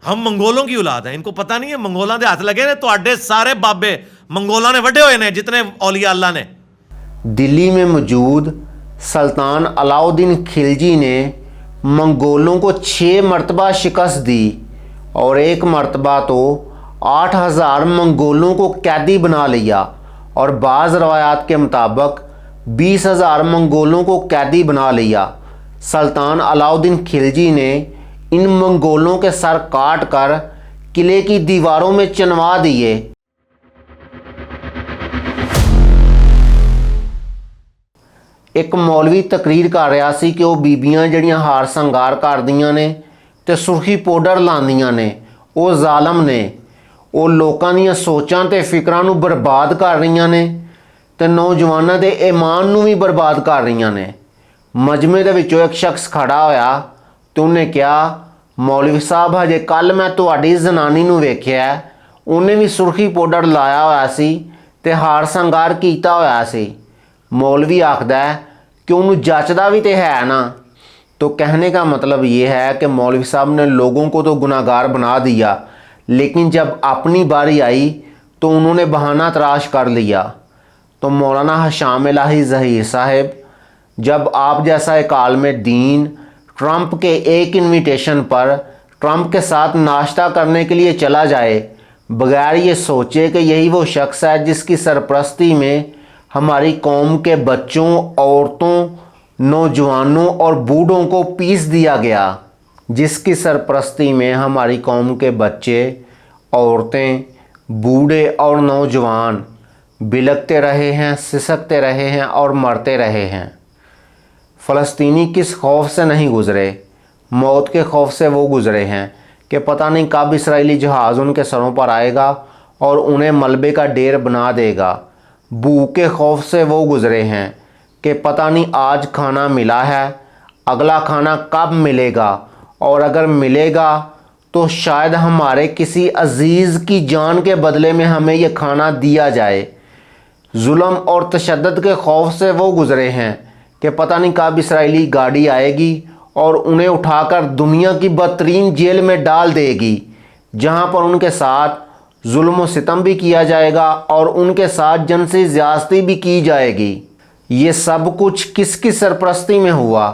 ہم منگولوں کی اولاد ہیں. ان کو پتہ نہیں ہے منگولاں دے ہاتھ لگے نے تواڈے سارے بابے منگولاں نے وڈے ہوئے نے جتنے اولیاء اللہ نے. دلی میں موجود سلطان علاؤ الدین خلجی نے منگولوں کو 6 مرتبہ شکست دی اور ایک مرتبہ تو 8000 منگولوں کو قیدی بنا لیا اور بعض روایات کے مطابق 20000 منگولوں کو قیدی بنا لیا. سلطان علاؤ الدین خلجی نے ان منگولوں کے سر کاٹ کر قلعے کی دیواروں میں چنوا دیے. ایک مولوی تقریر کر رہا سی کہ وہ بیبیاں جڑیاں ہار سنگار کردیاں نے تے سرخی پاؤڈر لاندیاں نے وہ ظالم نے، وہ لوکاں دیاں سوچاں تے فکراں نو برباد کر رہیاں نے تے نوجواناں دے ایمان نو بھی برباد کر رہیاں نے. مجمع دے وچوں ایک شخص کھڑا ہویا تے انہیں کہا مولوی صاحب ہجے کل میں تہاڈی زنانی نو ویکھیا ہے، انہیں بھی سرخی پاؤڈر لایا ہوا سی تے ہار سنگار کیتا ہوا سی. مولوی آکھدا ہے کہ انہوں جچدا بھی تے ہے نا. تو کہنے کا مطلب یہ ہے کہ مولوی صاحب نے لوگوں کو تو گناہگار بنا دیا لیکن جب اپنی باری آئی تو انہوں نے بہانہ تراش کر لیا. تو مولانا ہشام الہی ظہیر صاحب، جب آپ جیسا ایک عالم دین ٹرمپ کے ایک انویٹیشن پر ٹرمپ کے ساتھ ناشتہ کرنے کے لیے چلا جائے بغیر یہ سوچے کہ یہی وہ شخص ہے جس کی سرپرستی میں ہماری قوم کے بچوں، عورتوں، نوجوانوں اور بوڑھوں کو پیس دیا گیا، جس کی سرپرستی میں ہماری قوم کے بچے، عورتیں، بوڑھے اور نوجوان بلکتے رہے ہیں، سسکتے رہے ہیں اور مرتے رہے ہیں. فلسطینی کس خوف سے نہیں گزرے؟ موت کے خوف سے وہ گزرے ہیں کہ پتہ نہیں کب اسرائیلی جہاز ان کے سروں پر آئے گا اور انہیں ملبے کا ڈیر بنا دے گا. بھوک کے خوف سے وہ گزرے ہیں کہ پتہ نہیں آج کھانا ملا ہے، اگلا کھانا کب ملے گا، اور اگر ملے گا تو شاید ہمارے کسی عزیز کی جان کے بدلے میں ہمیں یہ کھانا دیا جائے. ظلم اور تشدد کے خوف سے وہ گزرے ہیں کہ پتہ نہیں کب اسرائیلی گاڑی آئے گی اور انہیں اٹھا کر دنیا کی بدترین جیل میں ڈال دے گی جہاں پر ان کے ساتھ ظلم و ستم بھی کیا جائے گا اور ان کے ساتھ جنسی زیاستی بھی کی جائے گی. یہ سب کچھ کس کی سرپرستی میں ہوا؟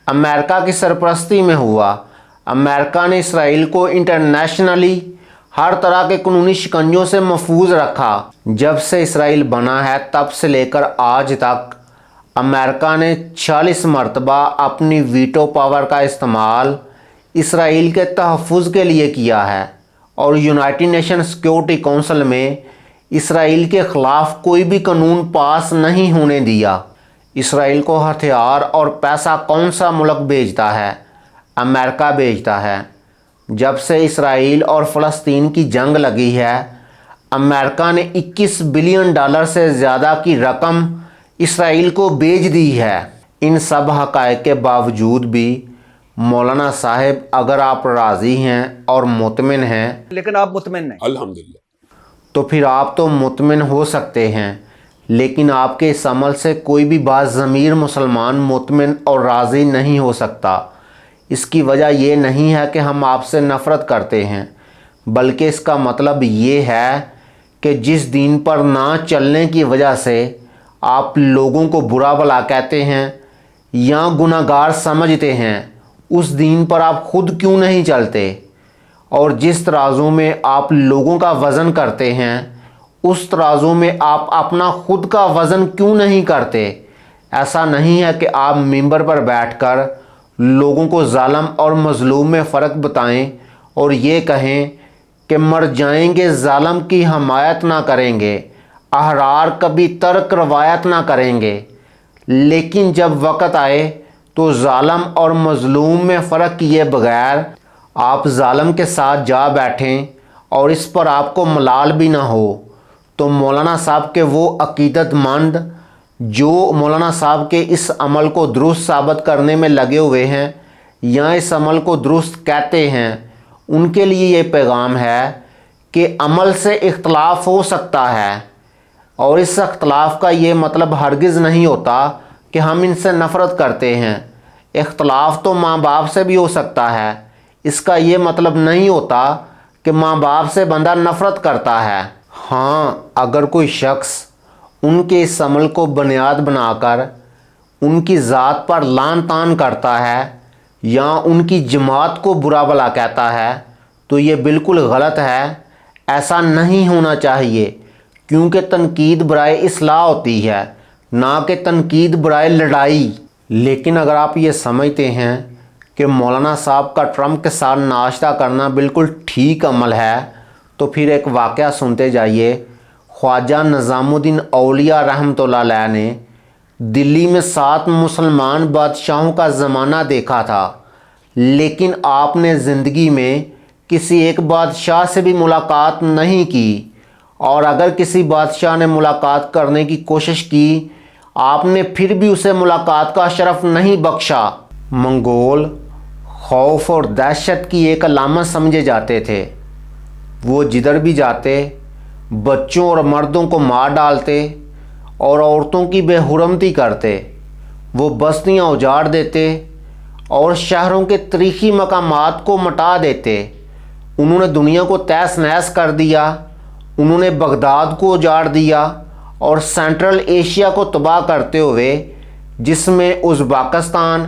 امریکہ کی سرپرستی میں ہوا. امریکہ نے اسرائیل کو انٹرنیشنلی ہر طرح کے قانونی شکنجوں سے محفوظ رکھا. جب سے اسرائیل بنا ہے تب سے لے کر آج تک امریکہ نے 46 مرتبہ اپنی ویٹو پاور کا استعمال اسرائیل کے تحفظ کے لیے کیا ہے اور یونائٹڈ نیشن سیکیورٹی کونسل میں اسرائیل کے خلاف کوئی بھی قانون پاس نہیں ہونے دیا. اسرائیل کو ہتھیار اور پیسہ کون سا ملک بھیجتا ہے؟ امریکہ بھیجتا ہے. جب سے اسرائیل اور فلسطین کی جنگ لگی ہے امریکہ نے $21 بلین سے زیادہ کی رقم اسرائیل کو بھیج دی ہے. ان سب حقائق کے باوجود بھی مولانا صاحب اگر آپ راضی ہیں اور مطمئن ہیں، لیکن آپ مطمئن نہیں، الحمدللہ، تو پھر آپ تو مطمئن ہو سکتے ہیں لیکن آپ کے اس عمل سے کوئی بھی باضمیر مسلمان مطمئن اور راضی نہیں ہو سکتا. اس کی وجہ یہ نہیں ہے کہ ہم آپ سے نفرت کرتے ہیں بلکہ اس کا مطلب یہ ہے کہ جس دین پر نہ چلنے کی وجہ سے آپ لوگوں کو برا بھلا کہتے ہیں یا گناہگار سمجھتے ہیں اس دین پر آپ خود کیوں نہیں چلتے؟ اور جس ترازو میں آپ لوگوں کا وزن کرتے ہیں اس ترازو میں آپ اپنا خود کا وزن کیوں نہیں کرتے؟ ایسا نہیں ہے کہ آپ منبر پر بیٹھ کر لوگوں کو ظالم اور مظلوم میں فرق بتائیں اور یہ کہیں کہ مر جائیں گے ظالم کی حمایت نہ کریں گے، احرار کبھی ترک روایت نہ کریں گے، لیکن جب وقت آئے تو ظالم اور مظلوم میں فرق کیے بغیر آپ ظالم کے ساتھ جا بیٹھیں اور اس پر آپ کو ملال بھی نہ ہو، تو مولانا صاحب کے وہ عقیدت مند جو مولانا صاحب کے اس عمل کو درست ثابت کرنے میں لگے ہوئے ہیں یا اس عمل کو درست کہتے ہیں، ان کے لیے یہ پیغام ہے کہ عمل سے اختلاف ہو سکتا ہے اور اس اختلاف کا یہ مطلب ہرگز نہیں ہوتا کہ ہم ان سے نفرت کرتے ہیں. اختلاف تو ماں باپ سے بھی ہو سکتا ہے، اس کا یہ مطلب نہیں ہوتا کہ ماں باپ سے بندہ نفرت کرتا ہے۔ ہاں، اگر کوئی شخص ان کے اس عمل کو بنیاد بنا کر ان کی ذات پر لعن طعن کرتا ہے یا ان کی جماعت کو برا بھلا کہتا ہے تو یہ بالکل غلط ہے۔ ایسا نہیں ہونا چاہیے، کیونکہ تنقید برائے اصلاح ہوتی ہے، نہ کہ تنقید برائے لڑائی۔ لیکن اگر آپ یہ سمجھتے ہیں کہ مولانا صاحب کا ٹرمپ کے ساتھ ناشتہ کرنا بالکل ٹھیک عمل ہے تو پھر ایک واقعہ سنتے جائیے۔ خواجہ نظام الدین اولیاء رحمۃ اللہ علیہ نے دلی میں 7 مسلمان بادشاہوں کا زمانہ دیکھا تھا، لیکن آپ نے زندگی میں کسی ایک بادشاہ سے بھی ملاقات نہیں کی، اور اگر کسی بادشاہ نے ملاقات کرنے کی کوشش کی آپ نے پھر بھی اسے ملاقات کا شرف نہیں بخشا۔ منگول خوف اور دہشت کی ایک علامت سمجھے جاتے تھے۔ وہ جدھر بھی جاتے بچوں اور مردوں کو مار ڈالتے اور عورتوں کی بے حرمتی کرتے۔ وہ بستیاں اجاڑ دیتے اور شہروں کے تاریخی مقامات کو مٹا دیتے۔ انہوں نے دنیا کو تہس نہس کر دیا۔ انہوں نے بغداد کو اجاڑ دیا اور سینٹرل ایشیا کو تباہ کرتے ہوئے، جس میں ازبکستان،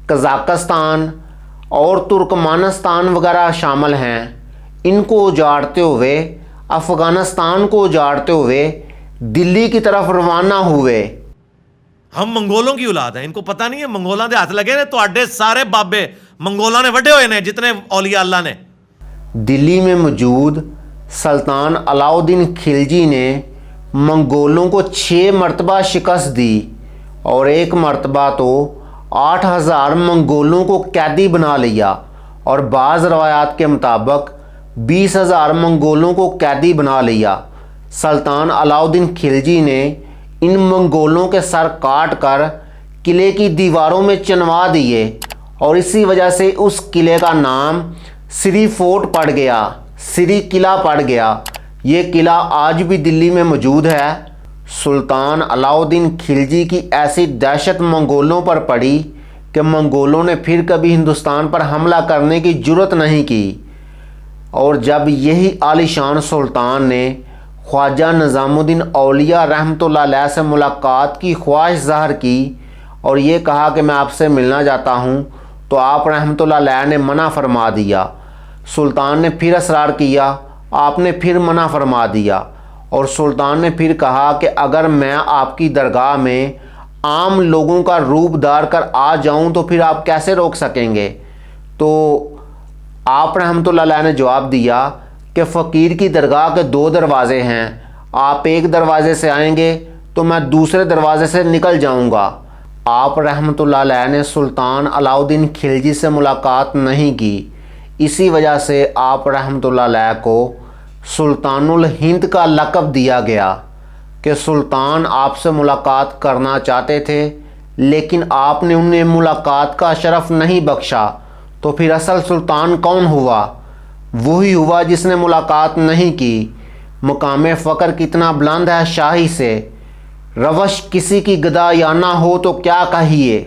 قزاقستان اور ترکمانستان وغیرہ شامل ہیں، ان کو اجاڑتے ہوئے، افغانستان کو اجاڑتے ہوئے دلی کی طرف روانہ ہوئے۔ ہم منگولوں کی اولاد ہیں، ان کو پتہ نہیں ہے منگولاں دے ہاتھ لگے نے تواڈے سارے بابے منگولاں نے وڈے ہوئے نے جتنے اولیاء اللہ نے۔ دلی میں موجود سلطان علاء الدین خلجی نے منگولوں کو 6 مرتبہ شکست دی اور ایک مرتبہ تو 8000 منگولوں کو قیدی بنا لیا، اور بعض روایات کے مطابق 20000 منگولوں کو قیدی بنا لیا۔ سلطان علاء الدین خلجی نے ان منگولوں کے سر کاٹ کر قلعے کی دیواروں میں چنوا دیے، اور اسی وجہ سے اس قلعے کا نام سری فورٹ پڑ گیا، سری قلعہ پڑ گیا۔ یہ قلعہ آج بھی دلی میں موجود ہے۔ سلطان علاء الدین خلجی کی ایسی دہشت منگولوں پر پڑی کہ منگولوں نے پھر کبھی ہندوستان پر حملہ کرنے کی جرت نہیں کی، اور جب یہی عالی شان سلطان نے خواجہ نظام الدین اولیاء رحمۃ اللہ علیہ سے ملاقات کی خواہش ظاہر کی اور یہ کہا کہ میں آپ سے ملنا چاہتا ہوں، تو آپ رحمۃ اللہ علیہ نے منع فرما دیا۔ سلطان نے پھر اصرار کیا، آپ نے پھر منع فرما دیا، اور سلطان نے پھر کہا کہ اگر میں آپ کی درگاہ میں عام لوگوں کا روپ دھار کر آ جاؤں تو پھر آپ کیسے روک سکیں گے؟ تو آپ رحمۃ اللہ علیہ نے جواب دیا کہ فقیر کی درگاہ کے 2 دروازے ہیں، آپ ایک دروازے سے آئیں گے تو میں دوسرے دروازے سے نکل جاؤں گا۔ آپ رحمۃ اللہ علیہ نے سلطان علاء الدین خلجی سے ملاقات نہیں کی، اسی وجہ سے آپ رحمۃ اللہ علیہ کو سلطان الہند کا لقب دیا گیا کہ سلطان آپ سے ملاقات کرنا چاہتے تھے لیکن آپ نے انہیں ملاقات کا شرف نہیں بخشا۔ تو پھر اصل سلطان کون ہوا؟ وہی ہوا جس نے ملاقات نہیں کی۔ مقام فقر کتنا بلند ہے شاہی سے، روش کسی کی گدا یا نہ ہو تو کیا کہیے۔